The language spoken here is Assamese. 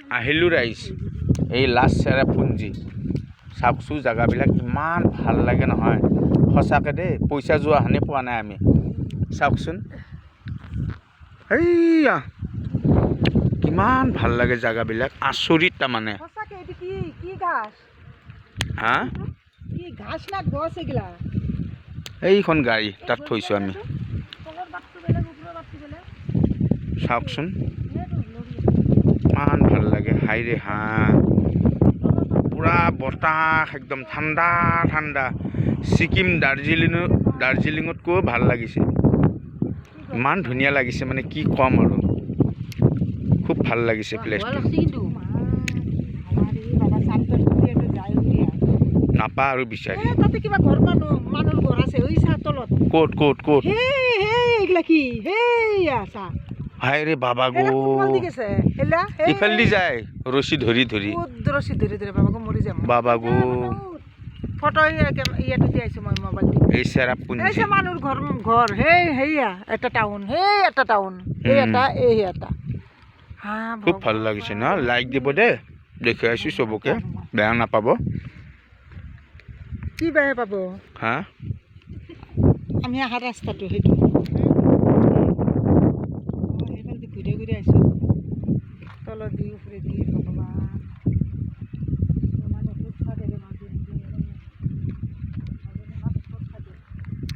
আহিলোঁ ৰাইজ এই লাষ্ট চেৰাপুঞ্জী চাওকচোন জেগাবিলাক ইমান ভাল লাগে নহয় সঁচাকৈ দেই পইচা যোৱা হানে পোৱা নাই আমি চাওকচোন এইয়া কিমান ভাল লাগে জেগাবিলাক আচৰিত তাৰমানে হা এইখন গাড়ী তাত থৈছোঁ আমি চাওকচোন ইমান ভাল লাগে হাইৰে হা পুৰা বতাহ একদম ঠাণ্ডা ঠাণ্ডা ছিকিম দাৰ্জিলিঙতকৈও ভাল লাগিছে ইমান ধুনীয়া লাগিছে মানে কি ক'ম আৰু খুব ভাল লাগিছে প্লেচটো নাপা আৰু বিচাৰি ক'ত ক'ত ক'ত হাইৰে বাবা গো ইফালেদি যায় ৰছী ধৰি ধৰি বাবা গো এই চেৰাপুঞ্জী মানুহৰ ঘৰ হেয়া এটা টাউন খুব ভাল লাগিছে ন লাইক দিব দে দেখি আছোঁ চবকে বেয়া নাপাব কি বেয়া পাব হা আমি অহা ৰাস্তাটো সেইটো ঘূৰি ঘূৰি আছোঁ তলত দি ওপৰে দি ভগৱান